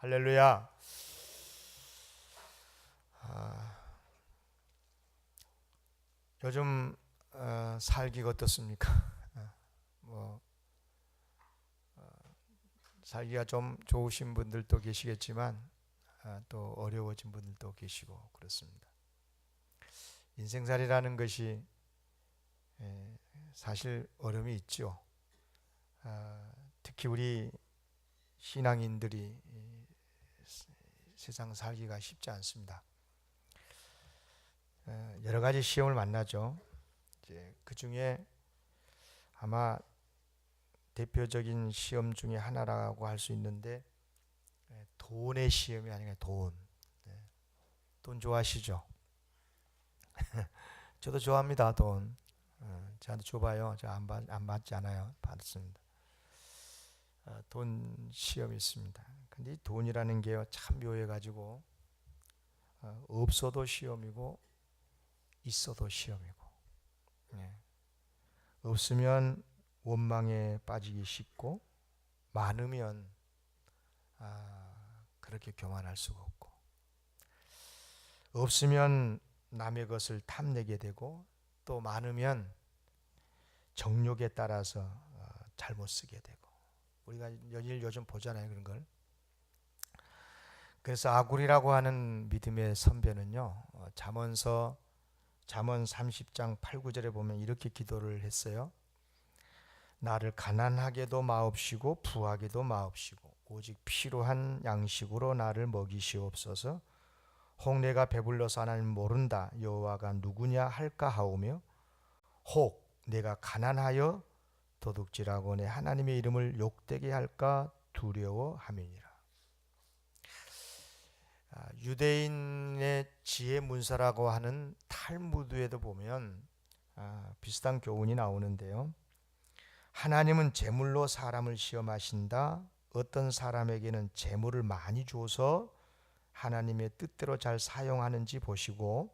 할렐루야. 요즘 살기가 어떻습니까? 뭐 살기가 좀 좋으신 분들도 계시겠지만 또 어려워진 분들도 계시고 그렇습니다. 인생살이라는 것이 사실 어려움이 있죠. 특히 우리 신앙인들이 세상 살기가 쉽지 않습니다. 여러 가지 시험을 만나죠. 이제 그 중에 아마 대표적인 시험 중에 하나라고 할 수 있는데 돈의 시험이 아니라 돈. 돈 좋아하시죠? 저도 좋아합니다. 돈. 저한테 줘봐요. 저 안 받지 않아요. 받습니다. 돈 시험이 있습니다. 근데 이 돈이라는 게 참 묘해가지고 없어도 시험이고 있어도 시험이고, 없으면 원망에 빠지기 쉽고, 많으면 그렇게 교만할 수가 없고, 없으면 남의 것을 탐내게 되고, 또 많으면 정욕에 따라서 잘못 쓰게 되고, 우리가 요즘 보잖아요, 그런 걸. 그래서 아굴이라고 하는 믿음의 선배는요, 잠언 30장 8, 9절에 보면 이렇게 기도를 했어요. 나를 가난하게도 마옵시고 부하게도 마옵시고 오직 필요한 양식으로 나를 먹이시옵소서. 혹 내가 배불러서 하나님 모른다 여호와가 누구냐 할까 하오며, 혹 내가 가난하여 도둑질하고 내 하나님의 이름을 욕되게 할까 두려워함이니라. 유대인의 지혜 문서라고 하는 탈무드에도 보면 비슷한 교훈이 나오는데요. 하나님은 재물로 사람을 시험하신다. 어떤 사람에게는 재물을 많이 줘서 하나님의 뜻대로 잘 사용하는지 보시고,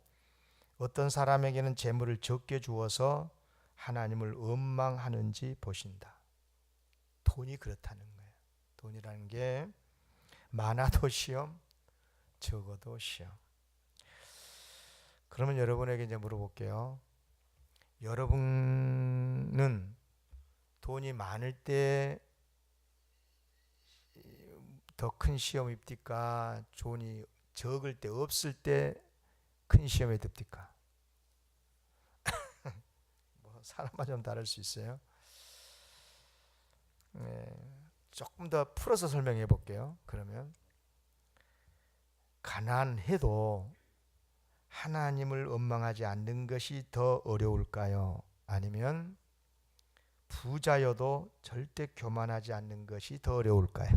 어떤 사람에게는 재물을 적게 주어서 하나님을 원망하는지 보신다. 돈이 그렇다는 거예요. 돈이라는 게 많아도 시험, 적어도 시험. 그러면 여러분에게 이제 물어볼게요. 여러분은 돈이 많을 때 더 큰 시험이 듭니까? 돈이 적을 때, 없을 때 큰 시험에 듭니까? 뭐 사람마다 좀 다를 수 있어요. 조금 더 풀어서 설명해 볼게요. 그러면 가난해도 하나님을 원망하지 않는 것이 더 어려울까요? 아니면 부자여도 절대 교만하지 않는 것이 더 어려울까요?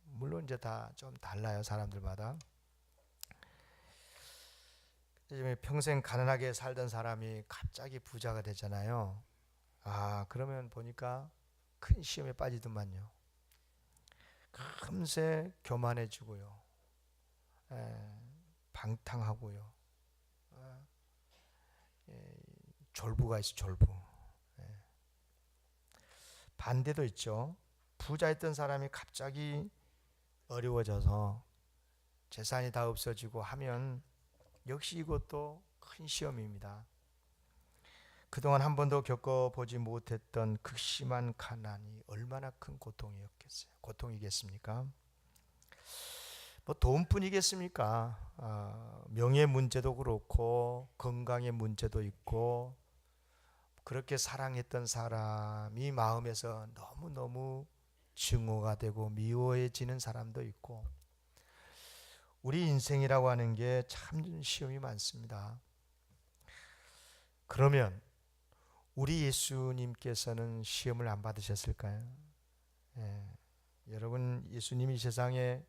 물론 이제 다 좀 달라요, 사람들마다. 평생 가난하게 살던 사람이 갑자기 부자가 되잖아요. 그러면 보니까 큰 시험에 빠지더만요. 금세 교만해지고요, 방탕하고요, 졸부가 있어, 졸부. 반대도 있죠. 부자였던 사람이 갑자기 어려워져서 재산이 다 없어지고 하면 역시 이것도 큰 시험입니다. 그동안 한 번도 겪어보지 못했던 극심한 가난이 얼마나 큰 고통이겠습니까? 뭐 돈뿐이겠습니까? 명예 문제도 그렇고 건강의 문제도 있고, 그렇게 사랑했던 사람이 마음에서 너무너무 증오가 되고 미워해지는 사람도 있고, 우리 인생이라고 하는 게 참 시험이 많습니다. 그러면 우리 예수님께서는 시험을 안 받으셨을까요? 여러분, 예수님이 세상에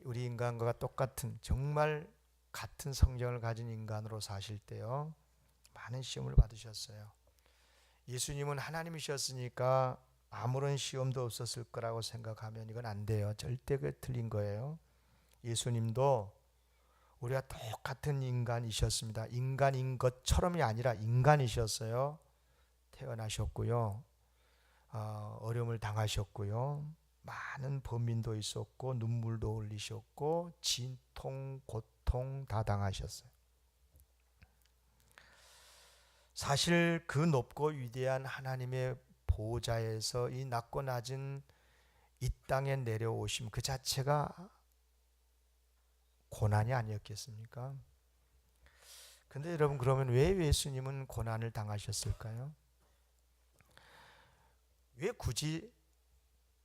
우리 인간과 똑같은, 정말 같은 성경을 가진 인간으로 사실 때요, 많은 시험을 받으셨어요. 예수님은 하나님이셨으니까 아무런 시험도 없었을 거라고 생각하면 이건 안 돼요. 절대 그 틀린 거예요. 예수님도 우리가 똑같은 인간이셨습니다. 인간인 것처럼이 아니라 인간이셨어요. 태어나셨고요, 어려움을 당하셨고요, 많은 범민도 있었고 눈물도 흘리셨고 진통, 고통 다 당하셨어요. 사실 그 높고 위대한 하나님의 보좌에서 이 낮고 낮은 이 땅에 내려오심 그 자체가 고난이 아니었겠습니까? 근데 여러분, 그러면 왜 예수님은 고난을 당하셨을까요? 왜 굳이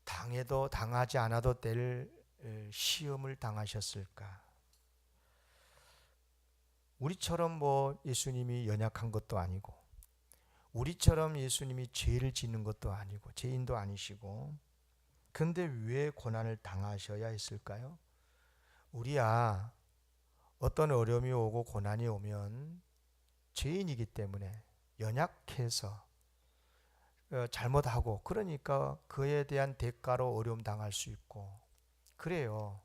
당해도 당하지 않아도 될 시험을 당하셨을까? 우리처럼 뭐 예수님이 연약한 것도 아니고, 우리처럼 예수님이 죄를 짓는 것도 아니고, 죄인도 아니시고, 근데 왜 고난을 당하셔야 했을까요? 우리야 어떤 어려움이 오고 고난이 오면 죄인이기 때문에 연약해서 잘못하고, 그러니까 그에 대한 대가로 어려움 당할 수 있고 그래요.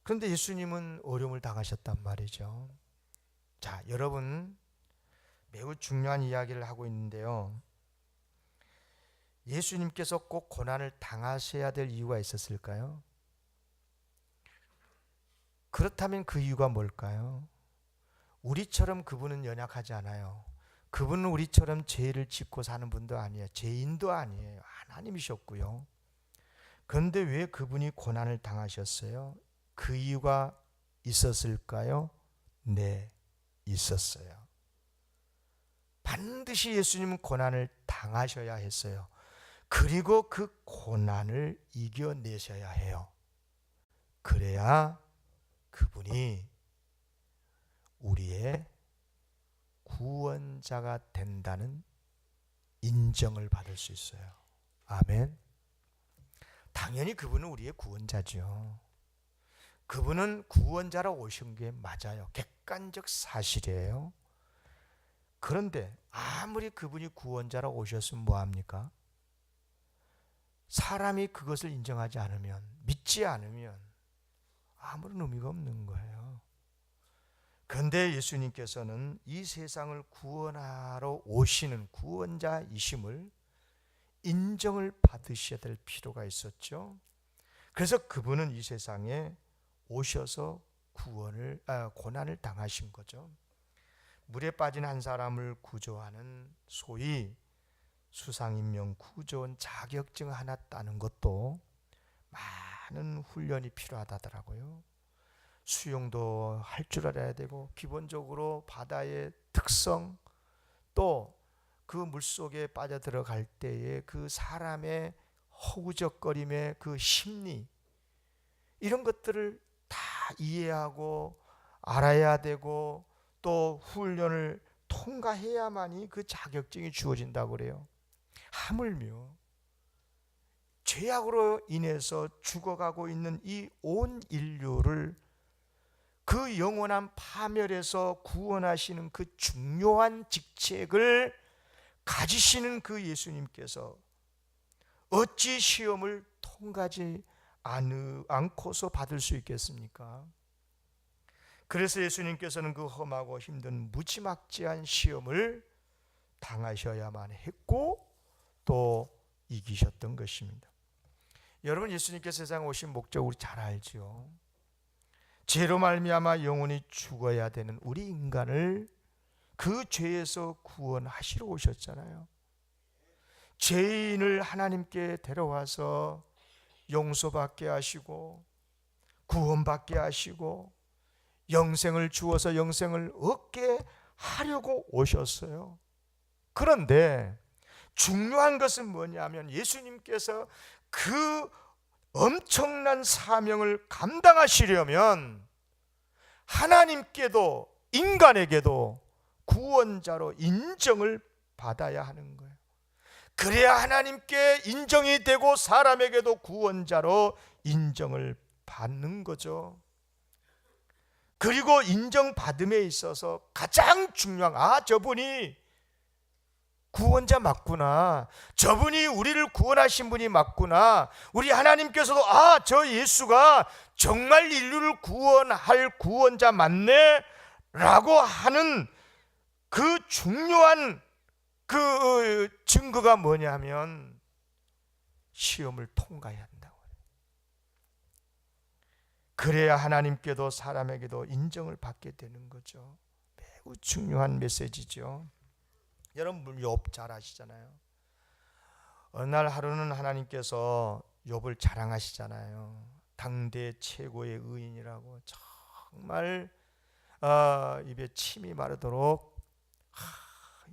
그런데 예수님은 어려움을 당하셨단 말이죠. 자, 여러분, 매우 중요한 이야기를 하고 있는데요. 예수님께서 꼭 고난을 당하셔야 될 이유가 있었을까요? 그렇다면 그 이유가 뭘까요? 우리처럼 그분은 연약하지 않아요. 그분은 우리처럼 죄를 짓고 사는 분도 아니에요. 죄인도 아니에요. 하나님이셨고요. 그런데 왜 그분이 고난을 당하셨어요? 그 이유가 있었을까요? 네, 있었어요. 반드시 예수님은 고난을 당하셔야 했어요. 그리고 그 고난을 이겨내셔야 해요. 그래야 그분이 우리의 구원자가 된다는 인정을 받을 수 있어요. 아멘. 당연히 그분은 우리의 구원자죠. 그분은 구원자로 오신 게 맞아요. 객관적 사실이에요. 그런데 아무리 그분이 구원자로 오셨으면 뭐합니까? 사람이 그것을 인정하지 않으면, 믿지 않으면 아무런 의미가 없는 거예요. 그런데 예수님께서는 이 세상을 구원하러 오시는 구원자이심을 인정을 받으셔야 될 필요가 있었죠. 그래서 그분은 이 세상에 오셔서 고난을 당하신 거죠. 물에 빠진 한 사람을 구조하는 소위 수상인명 구조원 자격증 하나 따는 것도 많은 훈련이 필요하다더라고요. 수영도 할 줄 알아야 되고, 기본적으로 바다의 특성, 또 그 물속에 빠져들어갈 때의 그 사람의 허우적거림의 그 심리, 이런 것들을 다 이해하고 알아야 되고, 또 훈련을 통과해야만이 그 자격증이 주어진다고 그래요. 하물며 죄악으로 인해서 죽어가고 있는 이 온 인류를 그 영원한 파멸에서 구원하시는 그 중요한 직책을 가지시는 그 예수님께서 어찌 시험을 통과하지 않고서 받을 수 있겠습니까? 그래서 예수님께서는 그 험하고 힘든 무지막지한 시험을 당하셔야만 했고 또 이기셨던 것입니다. 여러분, 예수님께서 세상에 오신 목적 우리 잘 알죠. 죄로 말미암아 영원히 죽어야 되는 우리 인간을 그 죄에서 구원하시러 오셨잖아요. 죄인을 하나님께 데려와서 용서받게 하시고 구원받게 하시고 영생을 주어서 영생을 얻게 하려고 오셨어요. 그런데 중요한 것은 뭐냐면 예수님께서 그 엄청난 사명을 감당하시려면 하나님께도 인간에게도 구원자로 인정을 받아야 하는 거예요. 그래야 하나님께 인정이 되고 사람에게도 구원자로 인정을 받는 거죠. 그리고 인정받음에 있어서 가장 중요한, 저분이 구원자 맞구나, 저분이 우리를 구원하신 분이 맞구나, 우리 하나님께서도 저 예수가 정말 인류를 구원할 구원자 맞네 라고 하는 그 중요한 그 증거가 뭐냐면 시험을 통과해야 한다고. 그래야 하나님께도 사람에게도 인정을 받게 되는 거죠. 매우 중요한 메시지죠. 여러분 욥 잘 아시잖아요. 어느 날 하루는 하나님께서 욥을 자랑하시잖아요. 당대 최고의 의인이라고. 정말 입에 침이 마르도록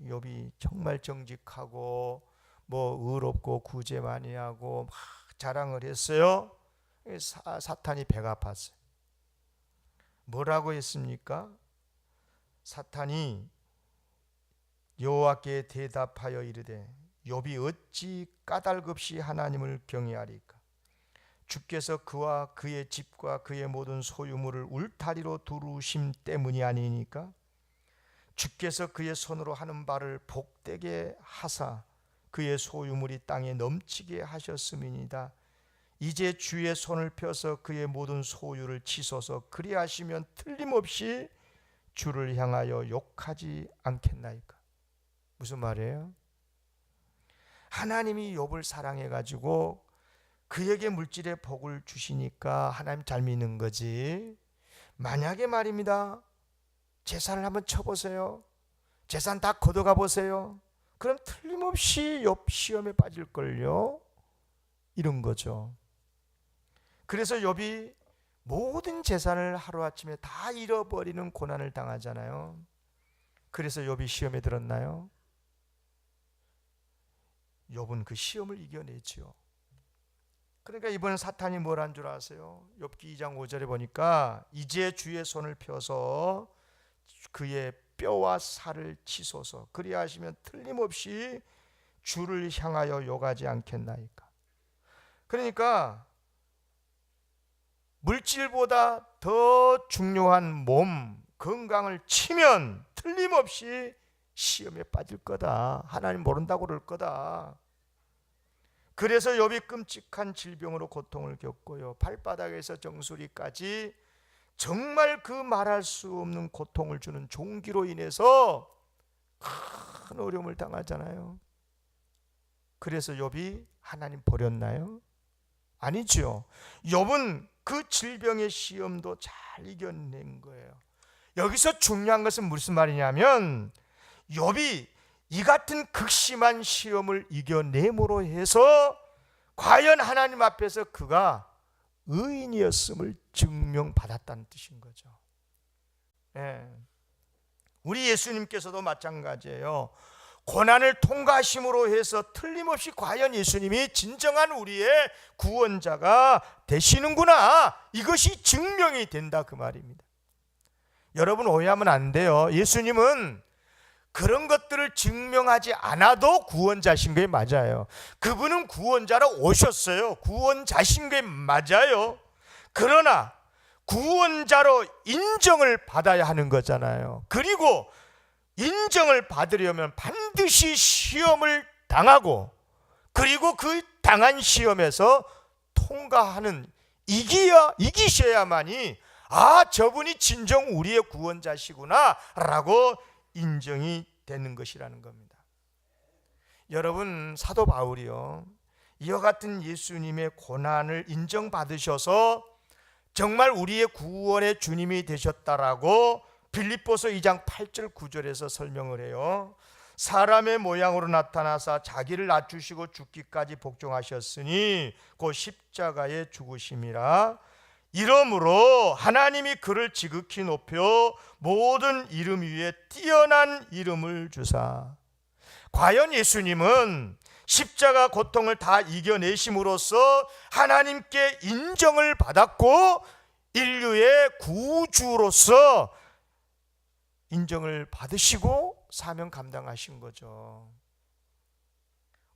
욥이 정말 정직하고 의롭고 구제 많이 하고 막 자랑을 했어요. 사탄이 배가 아팠어요. 뭐라고 했습니까? 사탄이 여호와께 대답하여 이르되 욥이 어찌 까닭없이 하나님을 경외하리까? 주께서 그와 그의 집과 그의 모든 소유물을 울타리로 두르심 때문이 아니니까? 주께서 그의 손으로 하는 바를 복되게 하사 그의 소유물이 땅에 넘치게 하셨음이니이다. 이제 주의 손을 펴서 그의 모든 소유를 치소서. 그리하시면 틀림없이 주를 향하여 욕하지 않겠나이까? 무슨 말이에요? 하나님이 욥을 사랑해 가지고 그에게 물질의 복을 주시니까 하나님 잘 믿는 거지. 만약에 말입니다, 재산을 한번 쳐보세요. 재산 다 걷어가 보세요. 그럼 틀림없이 욥 시험에 빠질걸요. 이런 거죠. 그래서 욥이 모든 재산을 하루아침에 다 잃어버리는 고난을 당하잖아요. 그래서 욥이 시험에 들었나요? 욥은 그 시험을 이겨내죠. 그러니까 이번엔 사탄이 뭘 한 줄 아세요? 욥기 2장 5절에 보니까 이제 주의 손을 펴서 그의 뼈와 살을 치소서. 그리하시면 틀림없이 주를 향하여 욕하지 않겠나이까? 그러니까 물질보다 더 중요한 몸, 건강을 치면 틀림없이 시험에 빠질 거다. 하나님 모른다고 그럴 거다. 그래서 욥이 끔찍한 질병으로 고통을 겪고요. 발바닥에서 정수리까지 정말 그 말할 수 없는 고통을 주는 종기로 인해서 큰 어려움을 당하잖아요. 그래서 욥이 하나님 버렸나요? 아니죠. 욥은 그 질병의 시험도 잘 이겨낸 거예요. 여기서 중요한 것은 무슨 말이냐면 욥이 이 같은 극심한 시험을 이겨냄으로 해서 과연 하나님 앞에서 그가 의인이었음을 증명받았다는 뜻인 거죠. 우리 예수님께서도 마찬가지예요. 고난을 통과하심으로 해서 틀림없이 과연 예수님이 진정한 우리의 구원자가 되시는구나, 이것이 증명이 된다 그 말입니다. 여러분 오해하면 안 돼요. 예수님은 그런 것들을 증명하지 않아도 구원자신 게 맞아요. 그분은 구원자로 오셨어요. 구원자신 게 맞아요. 그러나 구원자로 인정을 받아야 하는 거잖아요. 그리고 인정을 받으려면 반드시 시험을 당하고, 그리고 그 당한 시험에서 통과하는 이기셔야만이 저분이 진정 우리의 구원자시구나 라고 인정이 되는 것이라는 겁니다. 여러분 사도 바울이요, 이와 같은 예수님의 고난을 인정받으셔서 정말 우리의 구원의 주님이 되셨다라고 빌립보서 2장 8절 9절에서 설명을 해요. 사람의 모양으로 나타나사 자기를 낮추시고 죽기까지 복종하셨으니 곧 십자가에 죽으심이라. 이러므로 하나님이 그를 지극히 높여 모든 이름 위에 뛰어난 이름을 주사. 과연 예수님은 십자가 고통을 다 이겨내심으로써 하나님께 인정을 받았고 인류의 구주로서 인정을 받으시고 사명 감당하신 거죠.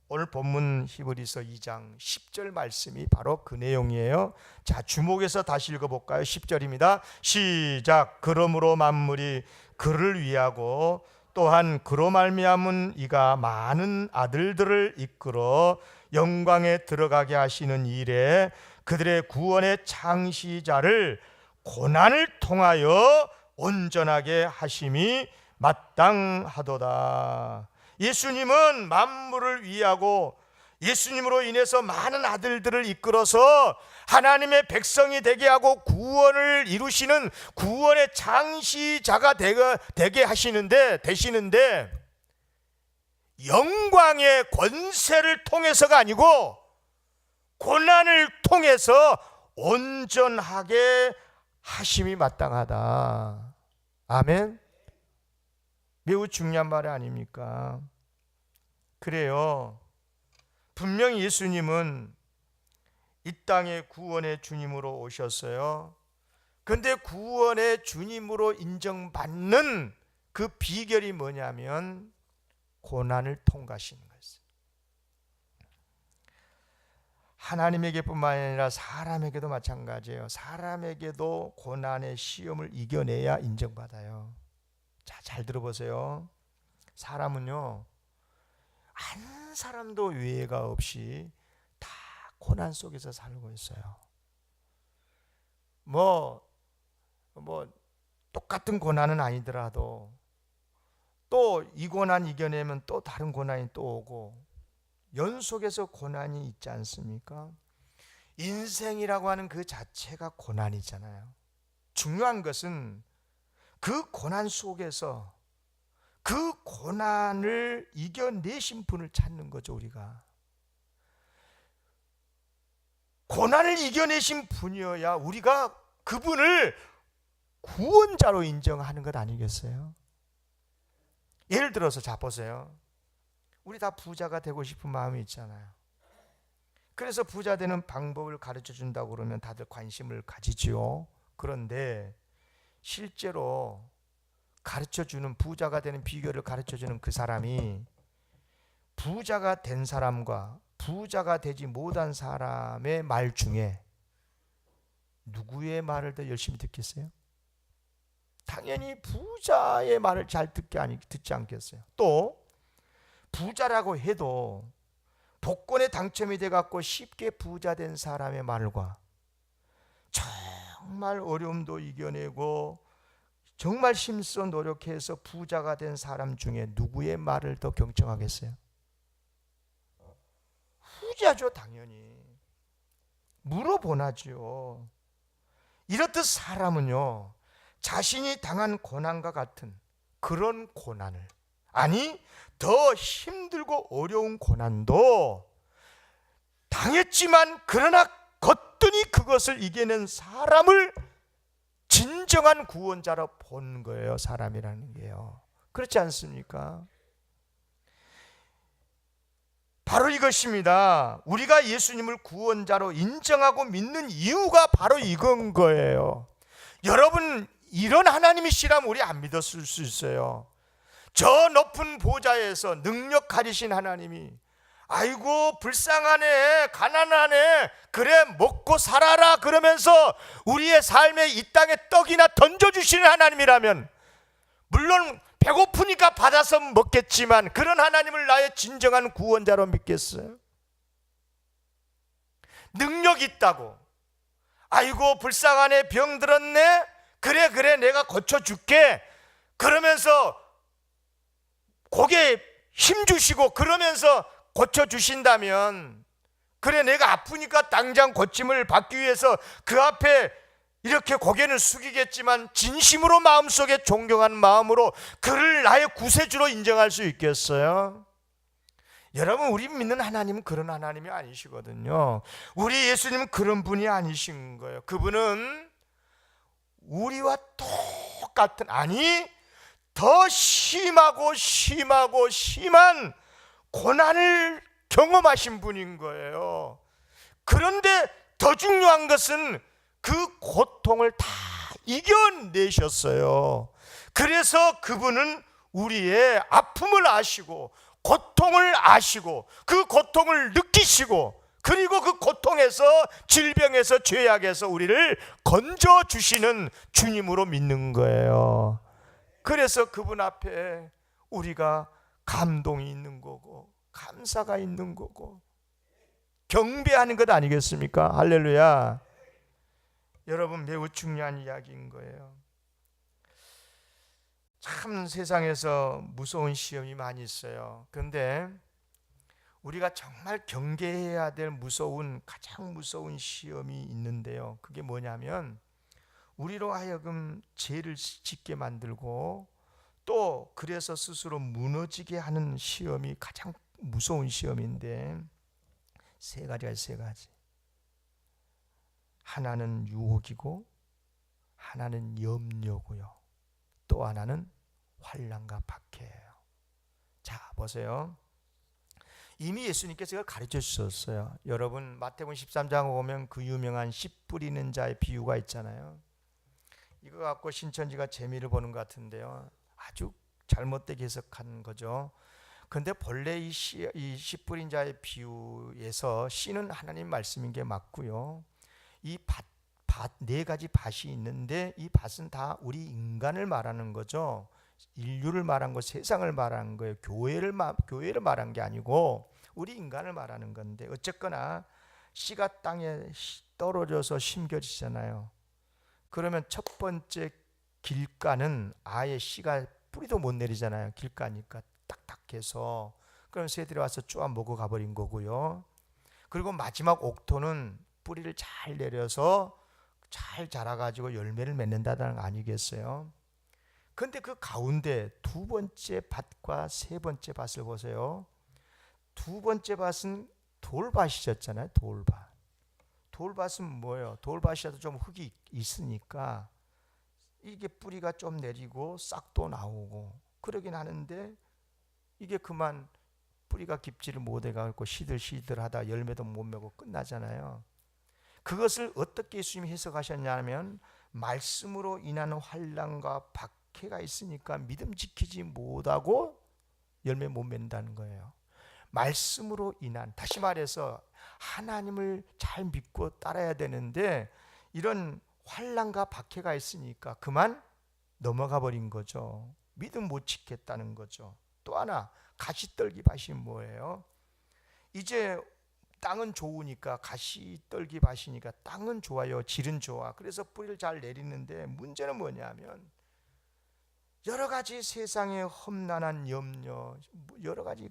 오늘 본문 히브리서 2장 10절 말씀이 바로 그 내용이에요. 자, 주목해서 다시 읽어볼까요? 10절입니다. 시작. 그러므로 만물이 그를 위하고 또한 그로 말미암은 이가 많은 아들들을 이끌어 영광에 들어가게 하시는 일에 그들의 구원의 창시자를 고난을 통하여 온전하게 하심이 마땅하도다. 예수님은 만물을 위하고 예수님으로 인해서 많은 아들들을 이끌어서 하나님의 백성이 되게 하고 구원을 이루시는 구원의 창시자가 되게 되시는데 영광의 권세를 통해서가 아니고 고난을 통해서 온전하게 하심이 마땅하다. 아멘. 매우 중요한 말 아닙니까? 그래요. 분명히 예수님은 이 땅에 구원의 주님으로 오셨어요. 그런데 구원의 주님으로 인정받는 그 비결이 뭐냐면 고난을 통과하시는 거예요. 하나님에게뿐만 아니라 사람에게도 마찬가지예요. 사람에게도 고난의 시험을 이겨내야 인정받아요. 자, 잘 들어보세요. 사람은요, 한 사람도 외회가 없이 다 고난 속에서 살고 있어요. 뭐 똑같은 고난은 아니더라도 또 이 고난 이겨내면 또 다른 고난이 또 오고 연속해서 고난이 있지 않습니까? 인생이라고 하는 그 자체가 고난이잖아요. 중요한 것은 그 고난 속에서 그 고난을 이겨내신 분을 찾는 거죠. 우리가 고난을 이겨내신 분이어야 우리가 그분을 구원자로 인정하는 것 아니겠어요? 예를 들어서 자 보세요. 우리 다 부자가 되고 싶은 마음이 있잖아요. 그래서 부자 되는 방법을 가르쳐 준다고 그러면 다들 관심을 가지지요. 그런데 실제로 가르쳐 주는, 부자가 되는 비결을 가르쳐 주는 그 사람이 부자가 된 사람과 부자가 되지 못한 사람의 말 중에 누구의 말을 더 열심히 듣겠어요? 당연히 부자의 말을 잘 듣지 않겠어요? 또 부자라고 해도 복권에 당첨이 돼갖고 쉽게 부자 된 사람의 말과 정말 어려움도 이겨내고 정말 힘써 노력해서 부자가 된 사람 중에 누구의 말을 더 경청하겠어요? 부자죠, 당연히. 물어보나지요. 이렇듯 사람은요, 자신이 당한 고난과 같은 그런 고난을, 아니 더 힘들고 어려운 고난도 당했지만 그러나 거뜬히 그것을 이겨낸 사람을 진정한 구원자로 본 거예요. 사람이라는 게요. 그렇지 않습니까? 바로 이것입니다. 우리가 예수님을 구원자로 인정하고 믿는 이유가 바로 이건 거예요. 여러분, 이런 하나님이시라면 우리 안 믿었을 수 있어요. 저 높은 보좌에서 능력 가지신 하나님이 아이고 불쌍하네, 가난하네, 그래 먹고 살아라 그러면서 우리의 삶에 이 땅에 떡이나 던져주시는 하나님이라면, 물론 배고프니까 받아서 먹겠지만 그런 하나님을 나의 진정한 구원자로 믿겠어요? 능력 있다고 아이고 불쌍하네, 병 들었네, 그래 내가 고쳐줄게 그러면서 고개 힘 주시고 그러면서 고쳐주신다면, 그래 내가 아프니까 당장 고침을 받기 위해서 그 앞에 이렇게 고개는 숙이겠지만 진심으로 마음속에 존경하는 마음으로 그를 나의 구세주로 인정할 수 있겠어요? 여러분, 우리 믿는 하나님은 그런 하나님이 아니시거든요. 우리 예수님은 그런 분이 아니신 거예요. 그분은 우리와 똑같은, 아니 더 심하고 심한 고난을 경험하신 분인 거예요. 그런데 더 중요한 것은 그 고통을 다 이겨내셨어요. 그래서 그분은 우리의 아픔을 아시고 고통을 아시고 그 고통을 느끼시고 그리고 그 고통에서, 질병에서, 죄악에서 우리를 건져주시는 주님으로 믿는 거예요. 그래서 그분 앞에 우리가 감동이 있는 거고 감사가 있는 거고 경배하는 것 아니겠습니까? 할렐루야. 여러분, 매우 중요한 이야기인 거예요. 참 세상에서 무서운 시험이 많이 있어요. 그런데 우리가 정말 경계해야 될 가장 무서운 시험이 있는데요. 그게 뭐냐면 우리로 하여금 죄를 짓게 만들고 또 그래서 스스로 무너지게 하는 시험이 가장 무서운 시험인데 세 가지가 있어요. 세 가지. 하나는 유혹이고, 하나는 염려고요, 또 하나는 환난과 박해예요. 자, 보세요. 이미 예수님께서 가르쳐 주셨어요. 여러분 마태복음 13장 보면 그 유명한 씨 뿌리는 자의 비유가 있잖아요. 이거 갖고 신천지가 재미를 보는 것 같은데요, 아주 잘못되게 해석한 거죠. 그런데 본래 이 씨 뿌린 자의 비유에서 씨는 하나님 말씀인 게 맞고요, 이 네 가지 밭이 있는데 이 밭은 다 우리 인간을 말하는 거죠. 인류를 말한 거, 세상을 말하는 거예요. 교회를 말한 게 아니고 우리 인간을 말하는 건데, 어쨌거나 씨가 땅에 떨어져서 심겨지잖아요. 그러면 첫 번째 길가는 아예 씨가 뿌리도 못 내리잖아요. 길가니까 딱딱해서. 그럼 새들이 와서 쪼아 먹어 가버린 거고요. 그리고 마지막 옥토는 뿌리를 잘 내려서 잘 자라가지고 열매를 맺는다는 거 아니겠어요? 그런데 그 가운데 두 번째 밭과 세 번째 밭을 보세요. 두 번째 밭은 돌밭이셨잖아요. 돌밭은 뭐예요? 돌밭이라도 좀 흙이 있으니까 이게 뿌리가 좀 내리고 싹도 나오고 그러긴 하는데, 이게 그만 뿌리가 깊지를 못해가지고 시들시들하다 열매도 못 맺고 끝나잖아요. 그것을 어떻게 예수님이 해석하셨냐면, 말씀으로 인하는 환난과 박해가 있으니까 믿음 지키지 못하고 열매 못 맺는다는 거예요. 말씀으로 인한, 다시 말해서 하나님을 잘 믿고 따라야 되는데 이런 환난과 박해가 있으니까 그만 넘어가 버린 거죠. 믿음 못 지켰다는 거죠. 또 하나, 가시떨기 밭이 뭐예요? 이제 땅은 좋으니까, 가시떨기 밭이니까 땅은 좋아요, 질은 좋아. 그래서 뿌리를 잘 내리는데 문제는 뭐냐면 여러 가지 세상의 험난한 염려, 여러 가지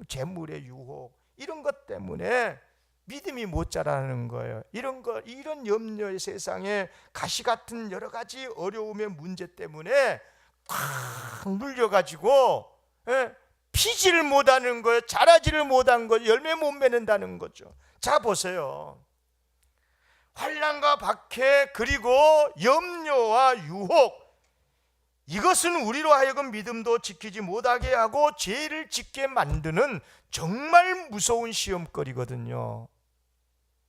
재물의 유혹, 이런 것 때문에 믿음이 못 자라는 거예요. 이런 염려의 세상에 가시 같은 여러 가지 어려움의 문제 때문에 꽉 눌려가지고 피지를 못하는 거예요. 자라지를 못한 거예요. 열매 못 맺는다는 거죠. 자, 보세요. 환난과 박해, 그리고 염려와 유혹, 이것은 우리로 하여금 믿음도 지키지 못하게 하고 죄를 짓게 만드는 정말 무서운 시험거리거든요.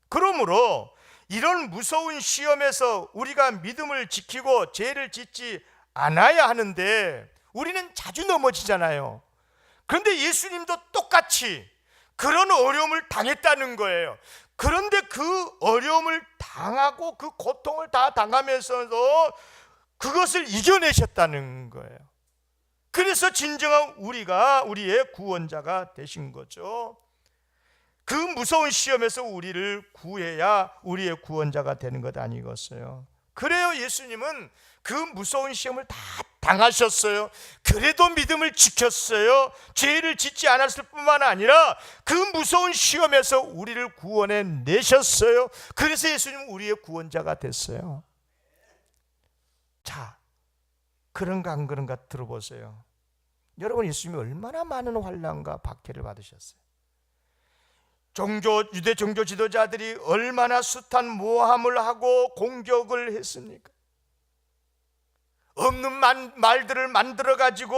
그러므로 이런 무서운 시험에서 우리가 믿음을 지키고 죄를 짓지 않아야 하는데 우리는 자주 넘어지잖아요. 그런데 예수님도 똑같이 그런 어려움을 당했다는 거예요. 그런데 그 어려움을 당하고 그 고통을 다 당하면서도 그것을 이겨내셨다는 거예요. 그래서 진정한 우리의 구원자가 되신 거죠. 그 무서운 시험에서 우리를 구해야 우리의 구원자가 되는 것 아니겠어요? 그래요, 예수님은 그 무서운 시험을 다 당하셨어요. 그래도 믿음을 지켰어요. 죄를 짓지 않았을 뿐만 아니라 그 무서운 시험에서 우리를 구원해 내셨어요. 그래서 예수님은 우리의 구원자가 됐어요. 자, 그런가 안 그런가 들어보세요. 여러분, 예수님이 얼마나 많은 환난과 박해를 받으셨어요. 유대 종교 지도자들이 얼마나 숱한 모함을 하고 공격을 했습니까? 없는 말들을 만들어 가지고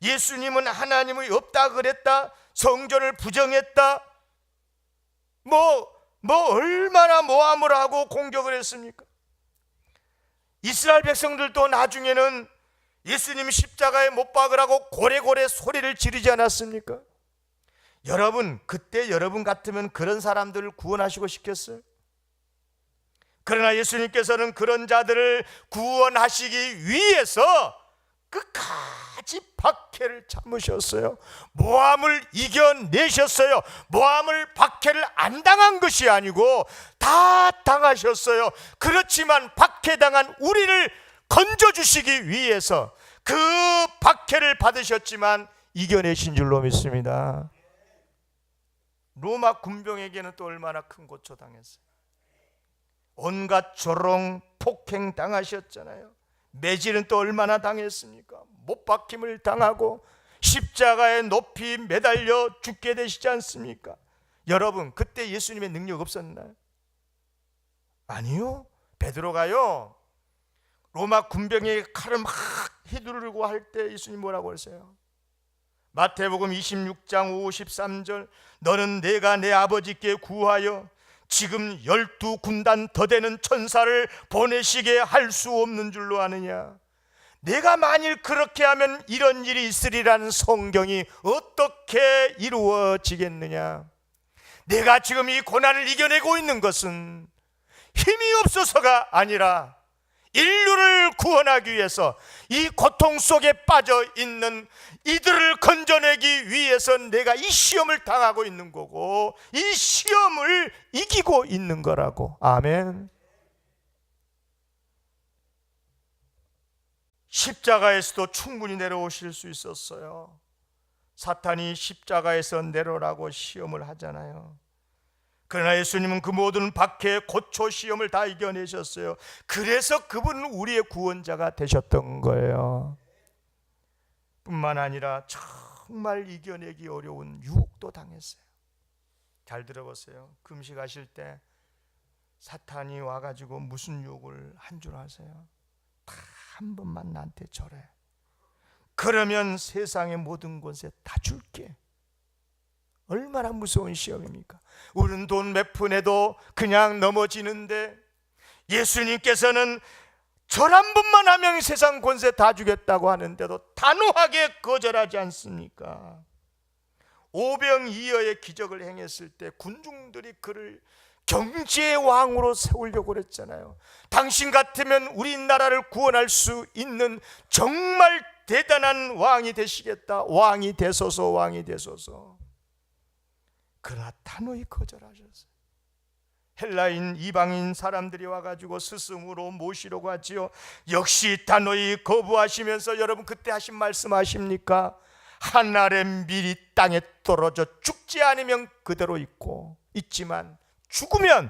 예수님은 하나님이 없다 그랬다, 성전을 부정했다, 얼마나 모함을 하고 공격을 했습니까? 이스라엘 백성들도 나중에는 예수님 십자가에 못 박으라고 고래고래 소리를 지르지 않았습니까? 여러분, 그때 여러분 같으면 그런 사람들을 구원하시고 싶겠어요? 그러나 예수님께서는 그런 자들을 구원하시기 위해서 끝까지 박해를 참으셨어요. 모함을 이겨내셨어요. 모함을, 박해를 안 당한 것이 아니고 다 당하셨어요. 그렇지만 박해당한 우리를 건져주시기 위해서 그 박해를 받으셨지만 이겨내신 줄로 믿습니다. 로마 군병에게는 또 얼마나 큰 고초당했어요. 온갖 조롱, 폭행 당하셨잖아요. 매질은 또 얼마나 당했습니까? 못박힘을 당하고 십자가에 높이 매달려 죽게 되시지 않습니까? 여러분, 그때 예수님의 능력 없었나요? 아니요. 베드로가요, 로마 군병에게 칼을 막 휘두르고 할 때 예수님 뭐라고 하세요? 마태복음 26장 53절, 너는 내가 내 아버지께 구하여 지금 12군단 더 되는 천사를 보내시게 할 수 없는 줄로 아느냐? 내가 만일 그렇게 하면 이런 일이 있으리라는 성경이 어떻게 이루어지겠느냐? 내가 지금 이 고난을 이겨내고 있는 것은 힘이 없어서가 아니라 인류를 구원하기 위해서 이 고통 속에 빠져 있는 이들을 건져내기 위해서 내가 이 시험을 당하고 있는 거고, 이 시험을 이기고 있는 거라고. 아멘. 십자가에서도 충분히 내려오실 수 있었어요. 사탄이 십자가에서 내려오라고 시험을 하잖아요. 그러나 예수님은 그 모든 박해, 고초, 시험을 다 이겨내셨어요. 그래서 그분은 우리의 구원자가 되셨던 거예요. 뿐만 아니라 정말 이겨내기 어려운 유혹도 당했어요. 잘 들어보세요. 금식하실 때 사탄이 와가지고 무슨 유혹을 한 줄 아세요? 다 한 번만 나한테 절해. 그러면 세상의 모든 것에 다 줄게. 얼마나 무서운 시험입니까? 우리는 돈 몇 푼에도 그냥 넘어지는데, 예수님께서는 절 한 번만 하면 세상 권세 다 주겠다고 하는데도 단호하게 거절하지 않습니까? 오병이어의 기적을 행했을 때 군중들이 그를 경제의 왕으로 세우려고 그랬잖아요. 당신 같으면 우리나라를 구원할 수 있는 정말 대단한 왕이 되시겠다. 왕이 되소서, 왕이 되소서. 그러나 단호히 거절하셨어요. 헬라인, 이방인 사람들이 와가지고 스승으로 모시려고 하지요. 역시 단호히 거부하시면서, 여러분 그때 하신 말씀 아십니까? 한 알의 밀이 땅에 떨어져 죽지 않으면 그대로 있지만 죽으면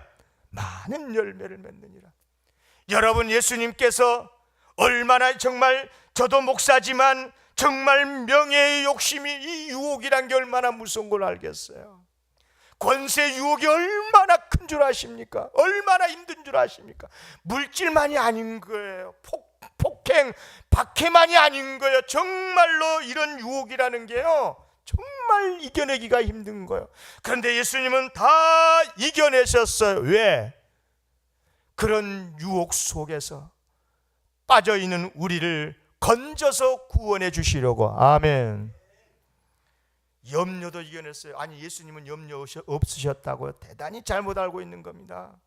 많은 열매를 맺느니라. 여러분, 예수님께서 얼마나, 정말 저도 목사지만 정말 명예의 욕심이, 이 유혹이란 게 얼마나 무서운 걸 알겠어요. 권세 유혹이 얼마나 큰 줄 아십니까? 얼마나 힘든 줄 아십니까? 물질만이 아닌 거예요. 폭행, 박해만이 아닌 거예요. 정말로 이런 유혹이라는 게요, 정말 이겨내기가 힘든 거예요. 그런데 예수님은 다 이겨내셨어요. 왜? 그런 유혹 속에서 빠져있는 우리를 건져서 구원해 주시려고. 아멘. 염려도 이겨냈어요. 아니, 예수님은 염려 없으셨다고요? 대단히 잘못 알고 있는 겁니다.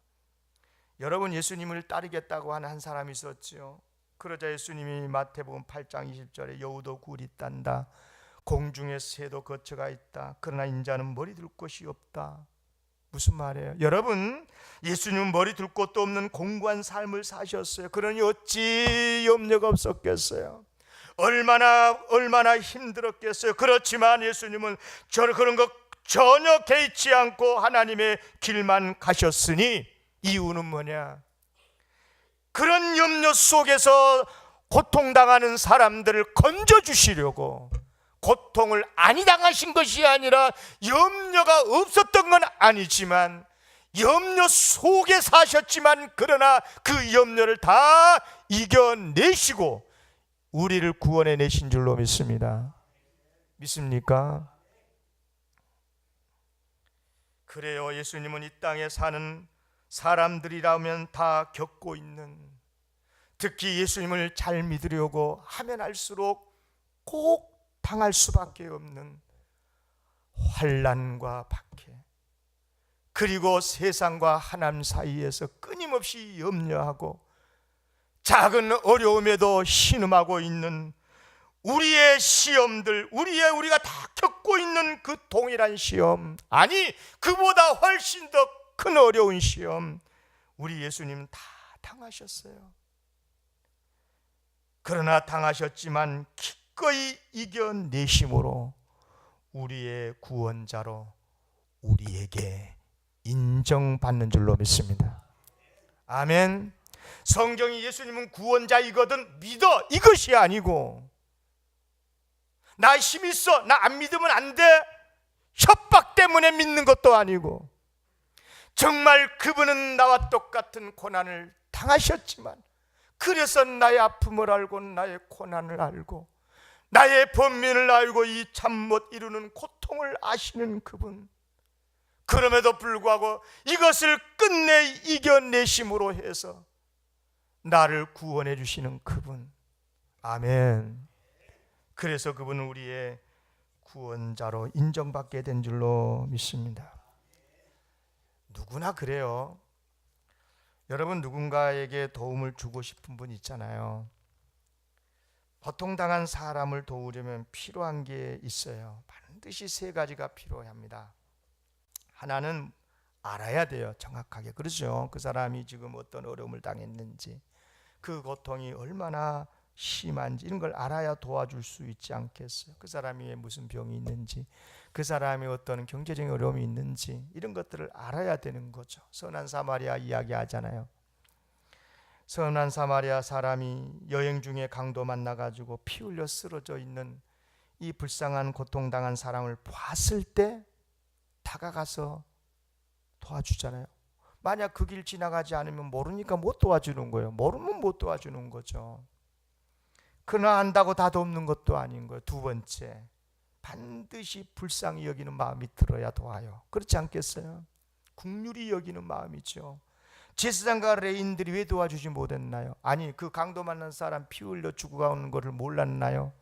여러분, 예수님을 따르겠다고 하는 한 사람이 있었죠. 그러자 예수님이 마태복음 8장 20절에 여우도 굴이 딴다, 공중에 새도 거처가 있다, 그러나 인자는 머리 둘 곳이 없다. 무슨 말이에요? 여러분, 예수님은 머리 둘 곳도 없는 공고한 삶을 사셨어요. 그러니 어찌 염려가 없었겠어요? 얼마나 힘들었겠어요. 그렇지만 예수님은 그런 거 전혀 개의치 않고 하나님의 길만 가셨으니, 이유는 뭐냐? 그런 염려 속에서 고통당하는 사람들을 건져주시려고. 고통을 많이 당하신 것이 아니라 염려가 없었던 건 아니지만 염려 속에 사셨지만, 그러나 그 염려를 다 이겨내시고 우리를 구원해 내신 줄로 믿습니다. 믿습니까? 그래요. 예수님은 이 땅에 사는 사람들이라면 다 겪고 있는, 특히 예수님을 잘 믿으려고 하면 할수록 꼭 당할 수밖에 없는 환난과 박해, 그리고 세상과 하나님 사이에서 끊임없이 염려하고 작은 어려움에도 신음하고 있는 우리의 시험들, 우리가 다 겪고 있는 그 동일한 시험, 아니 그보다 훨씬 더 큰 어려운 시험, 우리 예수님 다 당하셨어요. 그러나 당하셨지만 기꺼이 이겨내심으로 우리의 구원자로 우리에게 인정받는 줄로 믿습니다. 아멘. 성경이 예수님은 구원자이거든 믿어, 이것이 아니고 나 힘 있어, 나 안 믿으면 안 돼, 협박 때문에 믿는 것도 아니고, 정말 그분은 나와 똑같은 고난을 당하셨지만 그래서 나의 아픔을 알고 나의 고난을 알고 나의 번민을 알고 이 잠 못 이루는 고통을 아시는 그분, 그럼에도 불구하고 이것을 끝내 이겨내심으로 해서 나를 구원해 주시는 그분. 아멘. 그래서 그분은 우리의 구원자로 인정받게 된 줄로 믿습니다. 누구나 그래요. 여러분, 누군가에게 도움을 주고 싶은 분 있잖아요. 고통당한 사람을 도우려면 필요한 게 있어요. 반드시 세 가지가 필요합니다. 하나는 알아야 돼요. 정확하게. 그렇죠. 그 사람이 지금 어떤 어려움을 당했는지, 그 고통이 얼마나 심한지 이런 걸 알아야 도와줄 수 있지 않겠어요. 그 사람이 무슨 병이 있는지, 그 사람이 어떤 경제적인 어려움이 있는지 이런 것들을 알아야 되는 거죠. 선한 사마리아 이야기 하잖아요. 선한 사마리아 사람이 여행 중에 강도 만나가지고 피 흘려 쓰러져 있는 이 불쌍한 고통당한 사람을 봤을 때 다가가서 도와주잖아요. 만약 그 길 지나가지 않으면 모르니까 못 도와주는 거예요. 모르면 못 도와주는 거죠. 그러나 안다고 다 돕는 것도 아닌 거예요. 두 번째, 반드시 불쌍히 여기는 마음이 들어야 도와요. 그렇지 않겠어요? 긍휼히 여기는 마음이죠. 제사장과 레인들이 왜 도와주지 못했나요? 아니, 그 강도 만난 사람 피 흘려 죽어가는 것을 몰랐나요?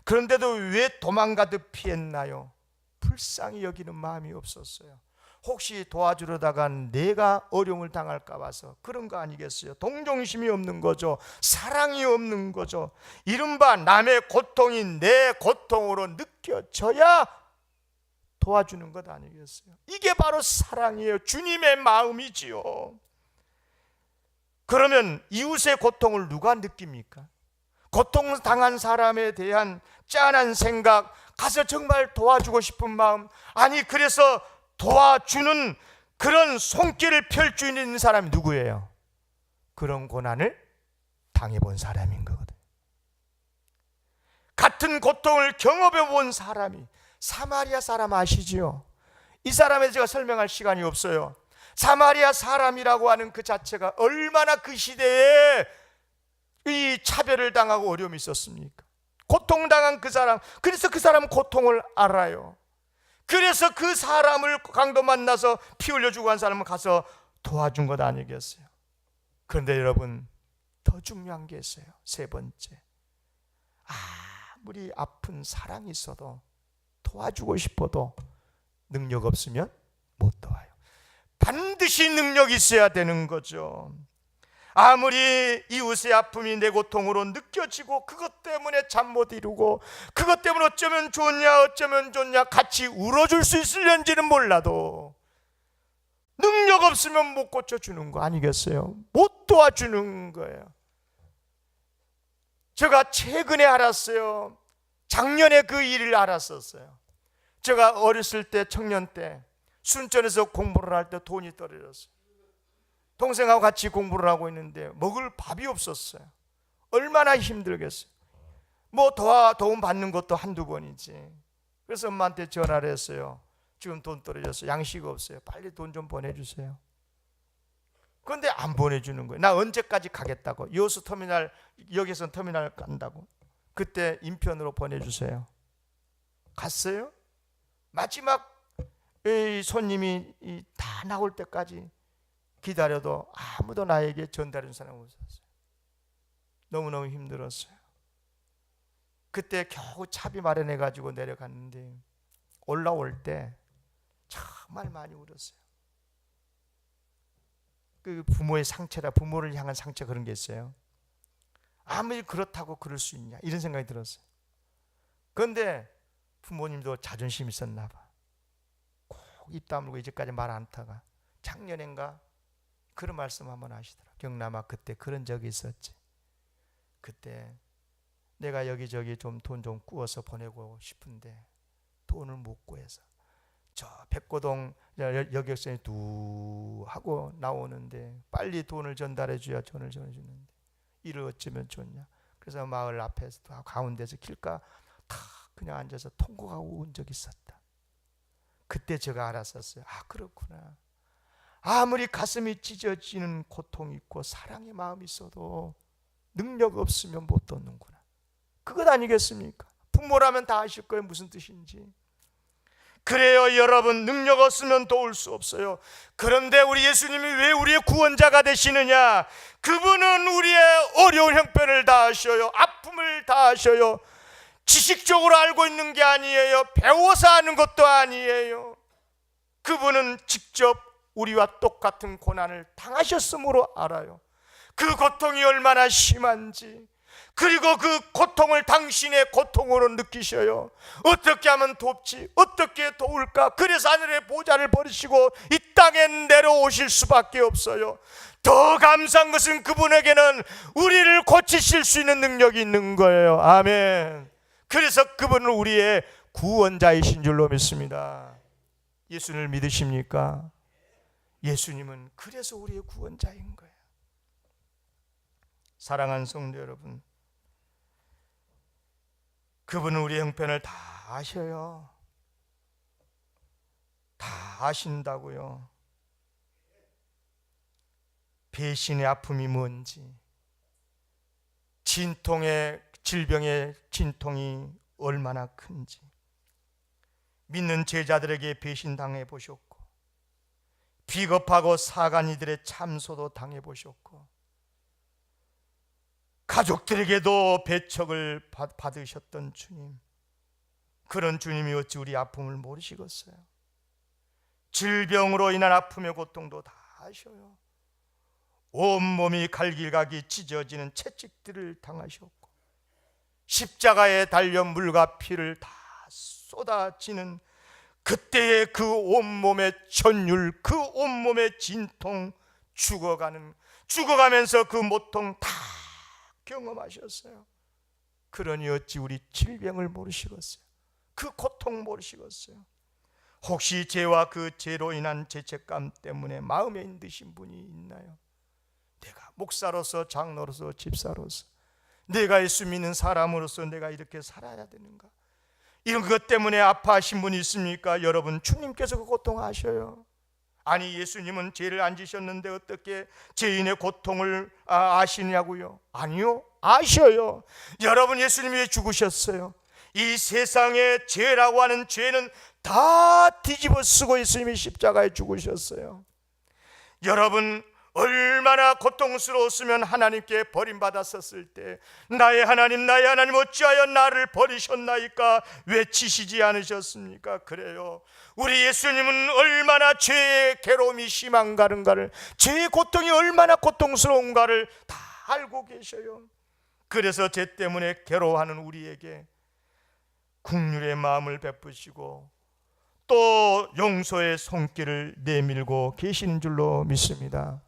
그런데도 왜 도망가듯 피했나요? 불쌍히 여기는 마음이 없었어요. 혹시 도와주려다가 내가 어려움을 당할까 봐서 그런 거 아니겠어요? 동정심이 없는 거죠. 사랑이 없는 거죠. 이른바 남의 고통이 내 고통으로 느껴져야 도와주는 것 아니겠어요? 이게 바로 사랑이에요. 주님의 마음이지요. 그러면 이웃의 고통을 누가 느낍니까? 고통당한 사람에 대한 짠한 생각, 가서 정말 도와주고 싶은 마음, 아니 그래서 도와주는 그런 손길을 펼 수 있는 사람이 누구예요? 그런 고난을 당해본 사람인 거거든요. 같은 고통을 경험해 본 사람이, 사마리아 사람 아시지요? 이 사람에 제가 설명할 시간이 없어요. 사마리아 사람이라고 하는 그 자체가 얼마나 그 시대에 이 차별을 당하고 어려움이 있었습니까? 고통당한 그 사람, 그래서 그 사람은 고통을 알아요. 그래서 그 사람을 강도 만나서 피 흘려 주고 한 사람은 가서 도와준 것 아니겠어요? 그런데 여러분, 더 중요한 게 있어요. 세 번째, 아무리 아픈 사랑이 있어도 도와주고 싶어도 능력 없으면 못 도와요. 반드시 능력이 있어야 되는 거죠. 아무리 이웃의 아픔이 내 고통으로 느껴지고 그것 때문에 잠 못 이루고 그것 때문에 어쩌면 좋냐 같이 울어줄 수 있을는지는 몰라도 능력 없으면 못 고쳐주는 거 아니겠어요? 못 도와주는 거예요. 제가 최근에 알았어요. 작년에 그 일을 알았었어요. 제가 어렸을 때, 청년 때 순천에서 공부를 할 때 돈이 떨어졌어요. 동생하고 같이 공부를 하고 있는데 먹을 밥이 없었어요. 얼마나 힘들겠어요. 뭐 도움 받는 것도 한두 번이지. 그래서 엄마한테 전화를 했어요. 지금 돈 떨어졌어요. 양식 없어요. 빨리 돈 좀 보내주세요. 그런데 안 보내주는 거예요. 나 언제까지 가겠다고. 여수 터미널, 여기서 터미널 간다고. 그때 인편으로 보내주세요. 갔어요. 마지막 손님이 다 나올 때까지 기다려도 아무도 나에게 전달해 준 사람이 없었어요. 너무너무 힘들었어요. 그때 겨우 차비 마련해 가지고 내려갔는데 올라올 때 정말 많이 울었어요. 그 부모의 상처라, 부모를 향한 상처, 그런 게 있어요. 아무리 그렇다고 그럴 수 있냐 이런 생각이 들었어요. 그런데 부모님도 자존심이 있었나 봐. 꼭 입 다물고 이제까지 말 안 타가 작년인가 그런 말씀 한번 하시더라. 경남아, 그때 그런 적이 있었지. 그때 내가 여기저기 좀 돈 좀 구워서 보내고 싶은데 돈을 못 구해서 저 백고동 여객선이 두 하고 나오는데 빨리 돈을 전달해 줘야 돈을 전해주는데 이를 어쩌면 좋냐. 그래서 마을 앞에서 가운데서 길가 다 그냥 앉아서 통곡하고 온 적이 있었다. 그때 제가 알았었어요. 아, 그렇구나. 아무리 가슴이 찢어지는 고통이 있고 사랑의 마음이 있어도 능력 없으면 못 돕는구나. 그것 아니겠습니까? 부모라면 다 아실 거예요, 무슨 뜻인지. 그래요, 여러분, 능력 없으면 도울 수 없어요. 그런데 우리 예수님이 왜 우리의 구원자가 되시느냐? 그분은 우리의 어려운 형편을 다 아셔요. 아픔을 다 아셔요. 지식적으로 알고 있는 게 아니에요. 배워서 아는 것도 아니에요. 그분은 직접 우리와 똑같은 고난을 당하셨으므로 알아요. 그 고통이 얼마나 심한지, 그리고 그 고통을 당신의 고통으로 느끼셔요. 어떻게 하면 돕지? 어떻게 도울까? 그래서 하늘의 보좌를 버리시고 이 땅에 내려오실 수밖에 없어요. 더 감사한 것은 그분에게는 우리를 고치실 수 있는 능력이 있는 거예요. 아멘. 그래서 그분은 우리의 구원자이신 줄로 믿습니다. 예수님을 믿으십니까? 예수님은 그래서 우리의 구원자인 거예요. 사랑하는 성도 여러분, 그분은 우리의 형편을 다 아셔요. 다 아신다고요. 배신의 아픔이 뭔지, 진통의 질병의 진통이 얼마나 큰지, 믿는 제자들에게 배신당해 보셨고, 비겁하고 사간이들의 참소도 당해 보셨고, 가족들에게도 배척을 받으셨던 주님, 그런 주님이 어찌 우리 아픔을 모르시겠어요? 질병으로 인한 아픔의 고통도 다 아셔요. 온몸이 갈길각이 찢어지는 채찍들을 당하셨고, 십자가에 달려 물과 피를 다 쏟아지는 그때의 그 온몸의 전율, 그 온몸의 진통, 죽어가면서 그 모통 다 경험하셨어요. 그러니 어찌 우리 질병을 모르시겠어요? 그 고통 모르시겠어요? 혹시 죄와 그 죄로 인한 죄책감 때문에 마음에 힘드신 분이 있나요? 내가 목사로서, 장로로서, 집사로서, 내가 예수 믿는 사람으로서 내가 이렇게 살아야 되는가? 이런 것 때문에 아파하신 분이 있습니까? 여러분, 주님께서 그 고통 아셔요. 아니, 예수님은 죄를 안 지셨는데 어떻게 죄인의 고통을 아시냐고요? 아니요, 아셔요. 여러분, 예수님이 왜 죽으셨어요? 이 세상에 죄라고 하는 죄는 다 뒤집어 쓰고 예수님이 십자가에 죽으셨어요. 여러분, 얼마나 고통스러웠으면 하나님께 버림받았었을 때 나의 하나님 어찌하여 나를 버리셨나이까 외치시지 않으셨습니까? 그래요, 우리 예수님은 얼마나 죄의 괴로움이 심한가를, 죄의 고통이 얼마나 고통스러운가를 다 알고 계셔요. 그래서 죄 때문에 괴로워하는 우리에게 긍휼의 마음을 베푸시고 또 용서의 손길을 내밀고 계시는 줄로 믿습니다.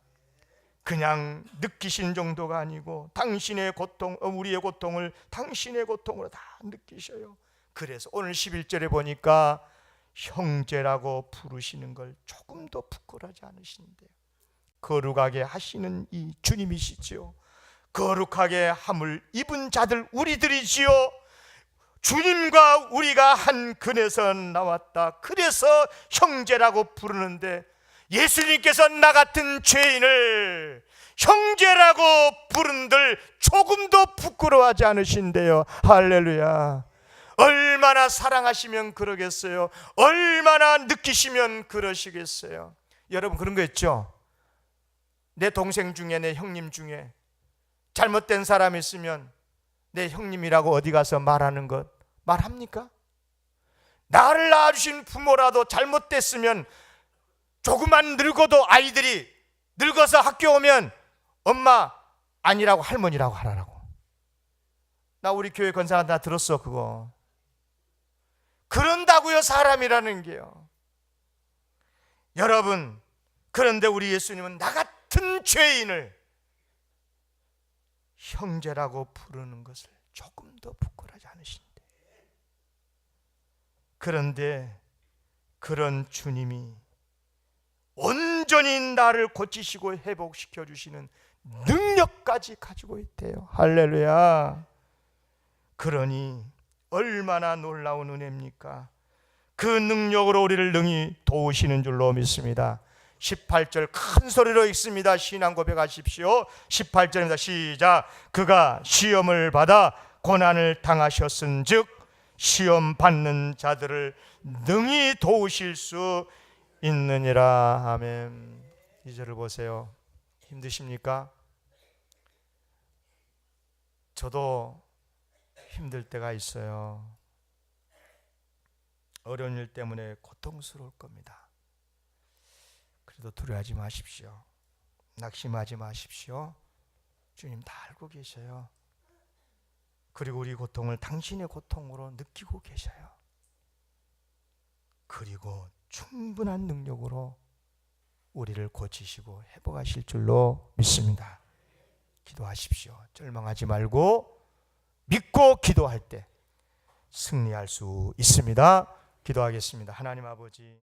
그냥 느끼시는 정도가 아니고 당신의 고통, 우리의 고통을 당신의 고통으로 다 느끼셔요. 그래서 오늘 11절에 보니까 형제라고 부르시는 걸 조금도 부끄러워하지 않으신대요. 거룩하게 하시는 이 주님이시지요. 거룩하게 함을 입은 자들 우리들이지요. 주님과 우리가 한 근에서 나왔다. 그래서 형제라고 부르는데 예수님께서 나 같은 죄인을 형제라고 부른들 조금도 부끄러워하지 않으신대요. 할렐루야. 얼마나 사랑하시면 그러겠어요? 얼마나 느끼시면 그러시겠어요? 여러분, 그런 거 있죠? 내 동생 중에, 내 형님 중에 잘못된 사람이 있으면 내 형님이라고 어디 가서 말하는 것 말합니까? 나를 낳아주신 부모라도 잘못됐으면 조금만 늙어도 아이들이 늙어서 학교 오면 엄마 아니라고 할머니라고 하라고. 나 우리 교회 권사한테 다 들었어. 그거 그런다고요, 사람이라는 게요. 여러분, 그런데 우리 예수님은 나 같은 죄인을 형제라고 부르는 것을 조금도 부끄러워하지 않으신대. 그런데 그런 주님이 온전히 나를 고치시고 회복시켜 주시는 능력까지 가지고 있대요. 할렐루야. 그러니 얼마나 놀라운 은혜입니까? 그 능력으로 우리를 능히 도우시는 줄로 믿습니다. 18절 큰 소리로 읽습니다. 신앙 고백하십시오. 18절입니다. 시작. 그가 시험을 받아 고난을 당하셨은즉 시험 받는 자들을 능히 도우실 수 있느니라. 아멘. 이 절을 보세요. 힘드십니까? 저도 힘들 때가 있어요. 어려운 일 때문에 고통스러울 겁니다. 그래도 두려워하지 마십시오. 낙심하지 마십시오. 주님 다 알고 계셔요. 그리고 우리 고통을 당신의 고통으로 느끼고 계셔요. 그리고 충분한 능력으로 우리를 고치시고 회복하실 줄로 믿습니다. 기도하십시오. 절망하지 말고 믿고 기도할 때 승리할 수 있습니다. 기도하겠습니다. 하나님 아버지,